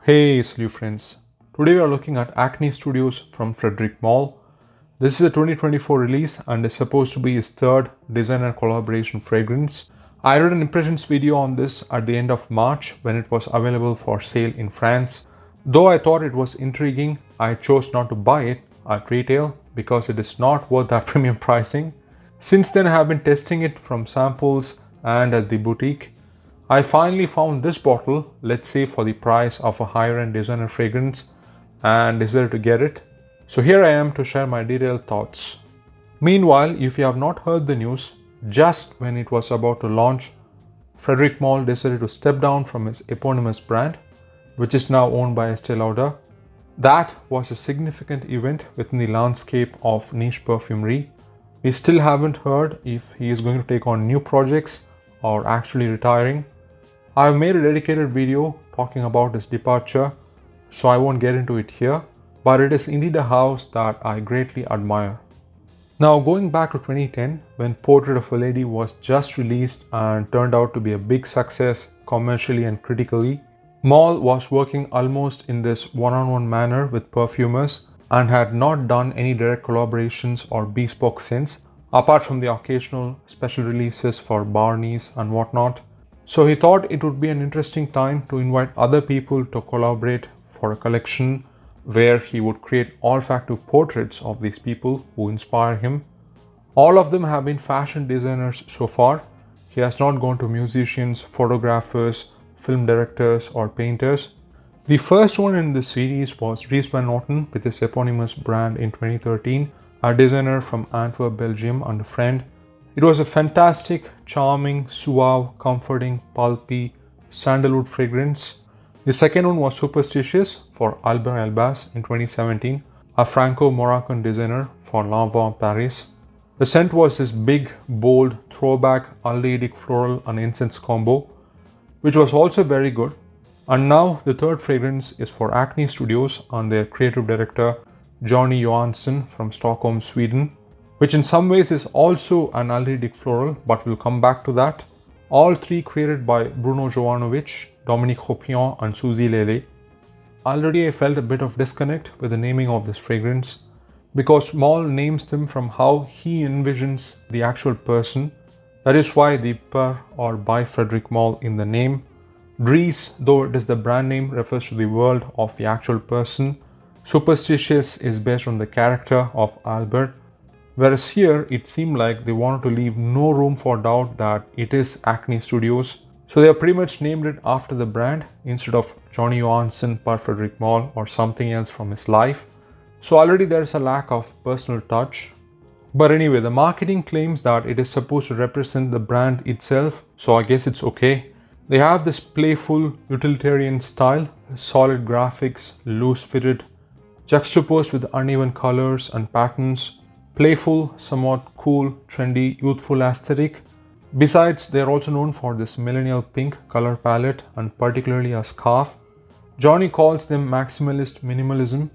Hey, Salut Friends. Today we are looking at Acne Studios from Frederic Malle. This is a 2024 release and is supposed to be his third designer collaboration fragrance. I did an impressions video on this at the end of March when it was available for sale in France. Though I thought it was intriguing, I chose not to buy it at retail because it is not worth that premium pricing. Since then, I have been testing it from samples and at the boutique. I finally found this bottle, let's say for the price of a higher end designer fragrance, and decided to get it. So here I am to share my detailed thoughts. Meanwhile, if you have not heard the news, just when it was about to launch, Frederic Malle decided to step down from his eponymous brand, which is now owned by Estee Lauder. That was a significant event within the landscape of niche perfumery. We still haven't heard if he is going to take on new projects or actually retiring. I've made a dedicated video talking about his departure, so I won't get into it here, but it is indeed a house that I greatly admire. Now, going back to 2010, when Portrait of a Lady was just released and turned out to be a big success commercially and critically, Malle was working almost in this one-on-one manner with perfumers and had not done any direct collaborations or bespoke since, apart from the occasional special releases for Barney's and whatnot. So he thought it would be an interesting time to invite other people to collaborate for a collection where he would create olfactive portraits of these people who inspire him. All of them have been fashion designers so far. He has not gone to musicians, photographers, film directors or painters. The first one in this series was Dries Van Noten with his eponymous brand in 2013, a designer from Antwerp, Belgium and a friend. It was a fantastic, charming, suave, comforting, pulpy, sandalwood fragrance. The second one was Superstitious for Albert Elbaz in 2017, a Franco-Moroccan designer for L'Envoi Paris. The scent was this big, bold, throwback, aldehydic floral and incense combo, which was also very good. And now the third fragrance is for Acne Studios and their creative director Johnny Johansson from Stockholm, Sweden, which in some ways is also an aldehydic floral, but we'll come back to that. All three created by Bruno Jovanovic, Dominique Hopion and Suzy Lele. Already I felt a bit of disconnect with the naming of this fragrance because Malle names them from how he envisions the actual person. That is why the per or by Frederic Malle in the name. Dries, though it is the brand name, refers to the world of the actual person. Superstitious is based on the character of Albert. Whereas here, it seemed like they wanted to leave no room for doubt that it is Acne Studios. So they have pretty much named it after the brand instead of Johnny Johansson per Frederic Malle or something else from his life. So already there's a lack of personal touch. But anyway, the marketing claims that it is supposed to represent the brand itself, so I guess it's okay. They have this playful, utilitarian style, solid graphics, loose-fitted, juxtaposed with uneven colors and patterns. Playful, somewhat cool, trendy, youthful aesthetic. Besides, they are also known for this millennial pink color palette and particularly a scarf. Johnny calls them maximalist minimalism.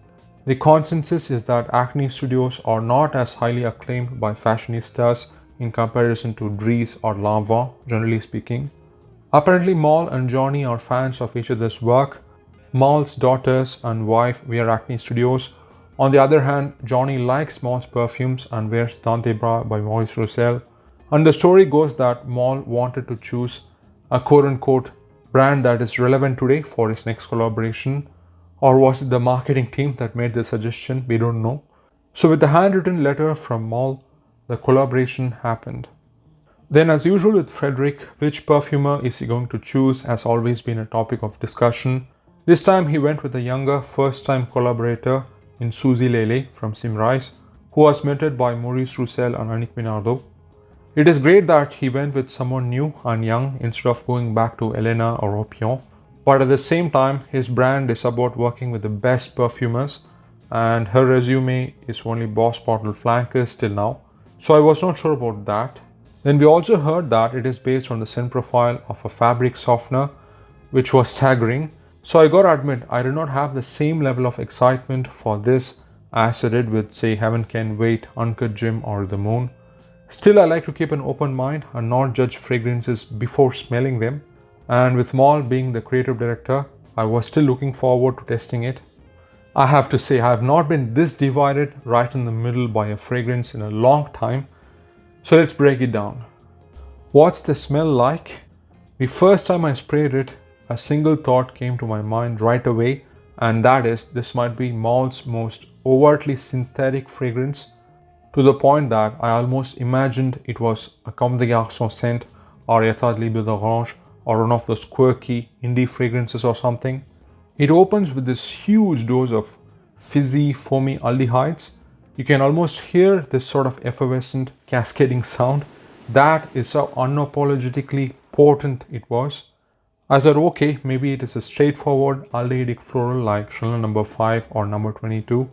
The consensus is that Acne Studios are not as highly acclaimed by fashionistas in comparison to Dries or L'Envoi, generally speaking. Apparently, Malle and Johnny are fans of each other's work. Malle's daughters and wife wear Acne Studios. On the other hand, Johnny likes Malle's perfumes and wears Dante Bra by Maurice Roussel. And the story goes that Malle wanted to choose a quote-unquote brand that is relevant today for his next collaboration. Or was it the marketing team that made the suggestion? We don't know. So with the handwritten letter from Malle, the collaboration happened. Then as usual with Frederic, which perfumer is he going to choose has always been a topic of discussion. This time he went with a younger first-time collaborator in Suzy Lele from Simrise, who was mentored by Maurice Roussel and Annick Minardo. It is great that he went with someone new and young instead of going back to Elena or Hopion, but at the same time his brand is about working with the best perfumers and her resume is only Boss Bottle Flankers till now, so I was not sure about that. Then we also heard that it is based on the scent profile of a fabric softener, which was staggering. So I gotta admit, I did not have the same level of excitement for this as I did with, say, Heaven Can Wait, Uncut Gem or The Moon. Still, I like to keep an open mind and not judge fragrances before smelling them. And with Malle being the creative director, I was still looking forward to testing it. I have to say, I have not been this divided right in the middle by a fragrance in a long time. So let's break it down. What's the smell like? The first time I sprayed it, a single thought came to my mind right away, and that is this might be Malle's most overtly synthetic fragrance, to the point that I almost imagined it was a Comme des Garçons scent or État Libre d'Orange or one of those quirky indie fragrances or something. It opens with this huge dose of fizzy, foamy aldehydes. You can almost hear this sort of effervescent cascading sound. That is how unapologetically potent it was. I thought, okay, maybe it is a straightforward aldehydic floral like Chanel number 5 or number 22.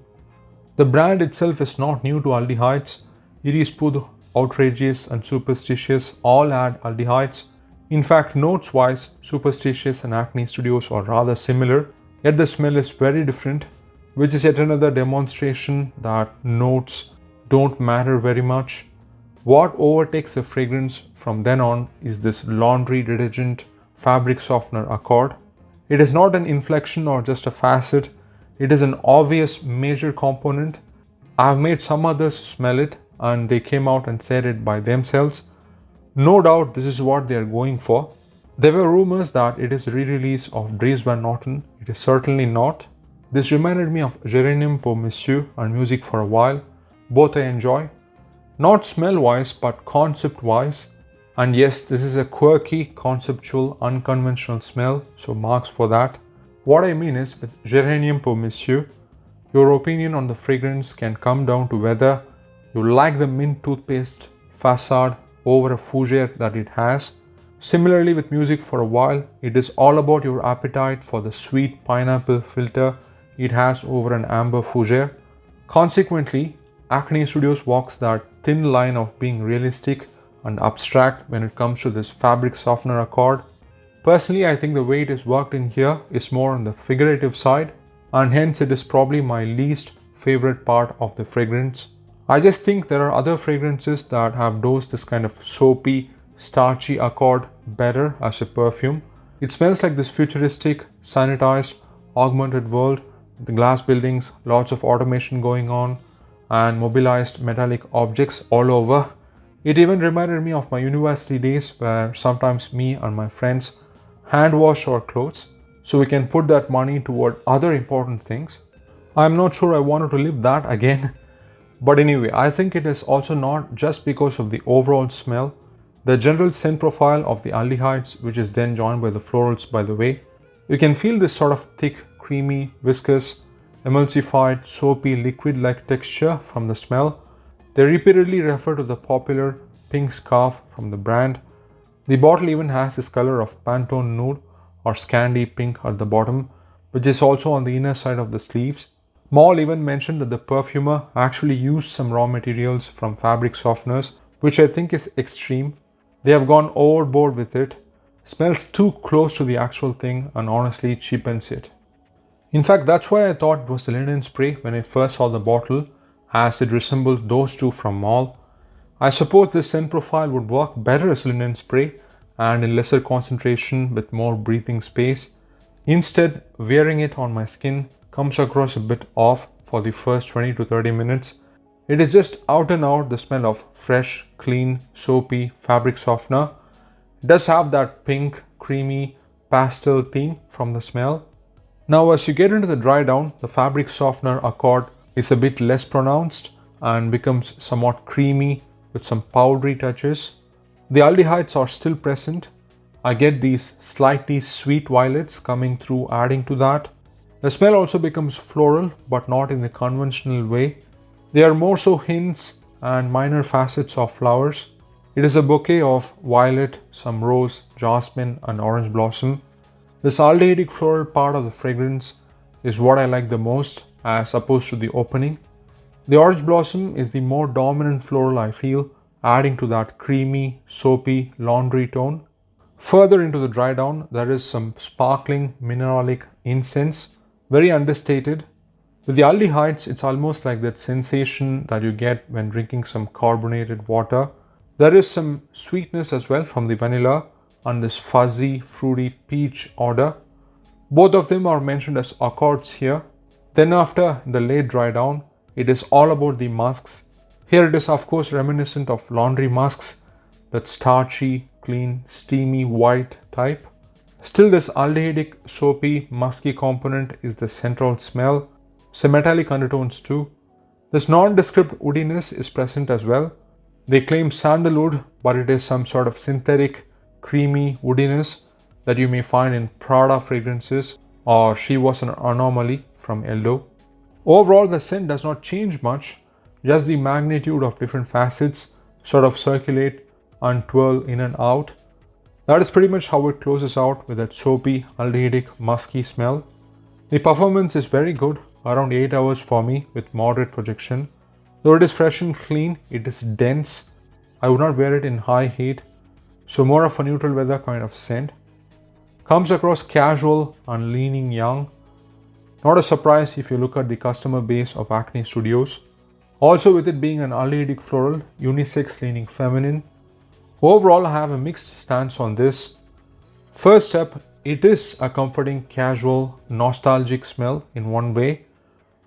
The brand itself is not new to aldehydes. Iris Poudre, Outrageous and Superstitious all add aldehydes. In fact, notes-wise, Superstitious and Acne Studios are rather similar, yet the smell is very different, which is yet another demonstration that notes don't matter very much. What overtakes the fragrance from then on is this laundry detergent fabric softener accord. It is not an inflection or just a facet, it is an obvious major component. I have made some others smell it and they came out and said it by themselves. No doubt this is what they are going for. There were rumors that it is a re-release of Dries Van Noten. It is certainly not. This reminded me of Geranium pour Monsieur and Music for a While. Both I enjoy. Not smell-wise, but concept-wise. And yes, this is a quirky, conceptual, unconventional smell, so marks for that. What I mean is, with Geranium pour Monsieur, your opinion on the fragrance can come down to whether you like the mint toothpaste facade over a fougere that it has. Similarly, with Music for a While, it is all about your appetite for the sweet pineapple filter it has over an amber fougere. Consequently, Acne Studios walks that thin line of being realistic and abstract when it comes to this fabric softener accord. Personally, I think the way it is worked in here is more on the figurative side, and hence it is probably my least favorite part of the fragrance. I just think there are other fragrances that have dosed this kind of soapy, starchy accord better as a perfume. It smells like this futuristic, sanitized, augmented world with glass buildings, lots of automation going on, and mobilized metallic objects all over. It even reminded me of my university days where sometimes me and my friends hand wash our clothes so we can put that money toward other important things. I'm not sure I wanted to live that again. But anyway, I think it is also not just because of the overall smell. The general scent profile of the aldehydes, which is then joined by the florals by the way, you can feel this sort of thick, creamy, viscous, emulsified, soapy, liquid-like texture from the smell. They repeatedly refer to the popular pink scarf from the brand. The bottle even has this color of Pantone Nude or Scandi pink at the bottom, which is also on the inner side of the sleeves. Malle even mentioned that the perfumer actually used some raw materials from fabric softeners, which I think is extreme. They have gone overboard with it. Smells too close to the actual thing and honestly cheapens it. In fact, that's why I thought it was the linen spray when I first saw the bottle, as it resembled those two from Malle. I suppose this scent profile would work better as linen spray and in lesser concentration with more breathing space. Instead, wearing it on my skin comes across a bit off for the first 20 to 30 minutes. It is just out and out the smell of fresh, clean, soapy fabric softener. It does have that pink, creamy, pastel theme from the smell. Now as you get into the dry down, the fabric softener accord is a bit less pronounced and becomes somewhat creamy with some powdery touches. The aldehydes are still present. I get these slightly sweet violets coming through, adding to that. The smell also becomes floral, but not in the conventional way. They are more so hints and minor facets of flowers. It is a bouquet of violet, some rose, jasmine and orange blossom. This aldehydic floral part of the fragrance is what I like the most as opposed to the opening. The orange blossom is the more dominant floral I feel, adding to that creamy, soapy, laundry tone. Further into the dry down, there is some sparkling mineralic incense, very understated. With the aldehydes, it's almost like that sensation that you get when drinking some carbonated water. There is some sweetness as well from the vanilla and this fuzzy, fruity peach odor. Both of them are mentioned as accords here. Then after the late dry down, it is all about the musks. Here it is of course reminiscent of laundry musks, that starchy, clean, steamy, white type. Still this aldehydic, soapy, musky component is the central smell, some metallic undertones too. This nondescript woodiness is present as well. They claim sandalwood, but it is some sort of synthetic, creamy woodiness that you may find in Prada fragrances or She Was an Anomaly from Eldo. Overall, the scent does not change much, just the magnitude of different facets sort of circulate and twirl in and out. That is pretty much how it closes out with that soapy, aldehydic, musky smell. The performance is very good, around 8 hours for me with moderate projection. Though it is fresh and clean, it is dense. I would not wear it in high heat, so more of a neutral weather kind of scent. Comes across casual and leaning young. Not a surprise if you look at the customer base of Acne Studios. Also with it being an aldehydic floral, unisex leaning feminine. Overall, I have a mixed stance on this. First step, it is a comforting, casual, nostalgic smell in one way.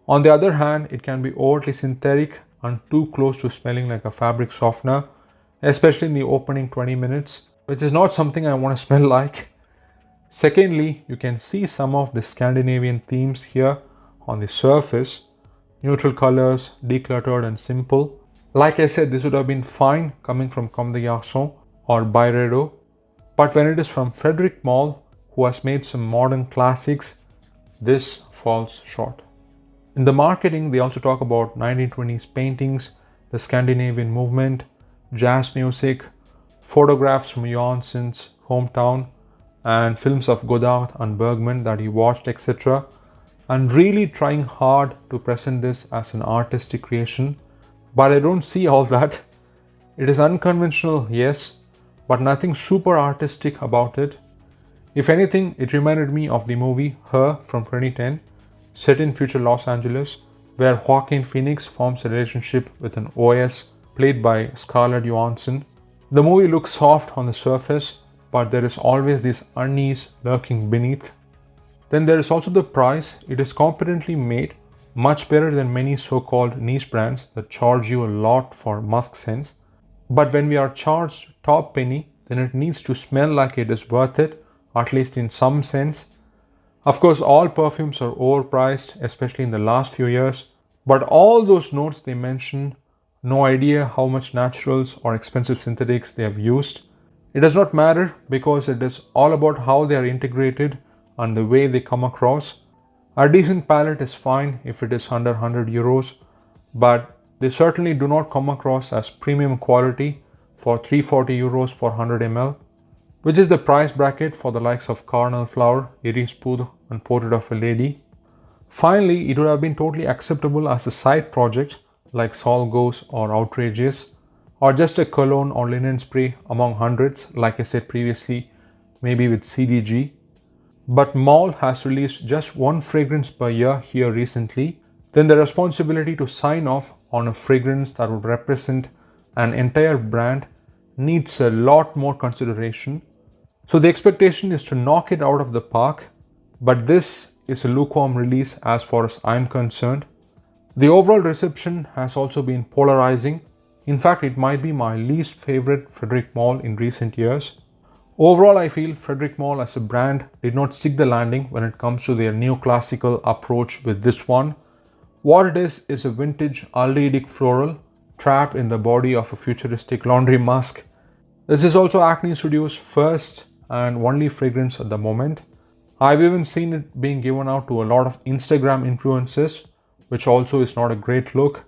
On the other hand, it can be overtly synthetic and too close to smelling like a fabric softener, especially in the opening 20 minutes, which is not something I want to smell like. Secondly, you can see some of the Scandinavian themes here on the surface. Neutral colors, decluttered and simple. Like I said, this would have been fine coming from Comme des Garçons or Byredo, but when it is from Frederic Malle, who has made some modern classics, this falls short. In the marketing, they also talk about 1920s paintings, the Scandinavian movement, jazz music, photographs from Jansson's hometown, and films of Godard and Bergman that he watched, etc. And really trying hard to present this as an artistic creation. But I don't see all that. It is unconventional, yes, but nothing super artistic about it. If anything, it reminded me of the movie Her from 2010, set in future Los Angeles, where Joaquin Phoenix forms a relationship with an OS played by Scarlett Johansson. The movie looks soft on the surface, but there is always this unease lurking beneath. Then there is also the price. It is competently made, much better than many so-called niche brands that charge you a lot for musk scents. But when we are charged top penny, then it needs to smell like it is worth it, at least in some sense. Of course, all perfumes are overpriced, especially in the last few years. But all those notes they mention, no idea how much naturals or expensive synthetics they have used. It does not matter because it is all about how they are integrated and the way they come across. A decent palette is fine if it is under 100 euros, but they certainly do not come across as premium quality for 340 euros for 100 ml, which is the price bracket for the likes of Carnal Flower, Iris Poudre and Portrait of a Lady. Finally, it would have been totally acceptable as a side project like Sol Goes or Outrageous, or just a cologne or linen spray among hundreds, like I said previously, maybe with CDG. But Malle has released just one fragrance per year here recently, then the responsibility to sign off on a fragrance that would represent an entire brand needs a lot more consideration. So the expectation is to knock it out of the park, but this is a lukewarm release as far as I'm concerned. The overall reception has also been polarizing. In fact, it might be my least favorite Frederic Malle in recent years. Overall, I feel Frederic Malle as a brand did not stick the landing when it comes to their neoclassical approach with this one. What it is a vintage aldehydic floral trapped in the body of a futuristic laundry musk. This is also Acne Studios' first and only fragrance at the moment. I've even seen it being given out to a lot of Instagram influencers, which also is not a great look.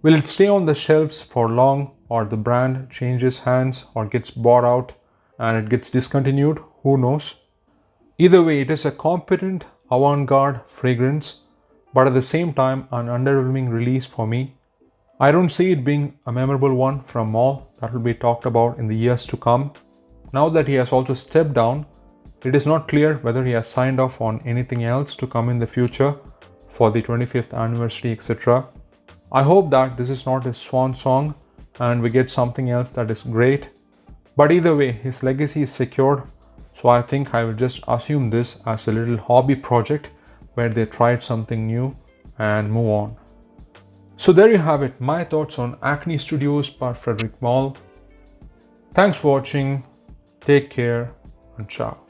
Will it stay on the shelves for long, or the brand changes hands or gets bought out and it gets discontinued? Who knows? Either way, it is a competent avant-garde fragrance, but at the same time an underwhelming release for me. I don't see it being a memorable one from Malle that will be talked about in the years to come. Now that he has also stepped down, it is not clear whether he has signed off on anything else to come in the future for the 25th anniversary, etc. I hope that this is not his swan song and we get something else that is great. But either way, his legacy is secured, So I think I will just assume this as a little hobby project where they tried something new and move on. So there you have it, my thoughts on Acne Studios by Frederic Malle. Thanks for watching, take care and ciao.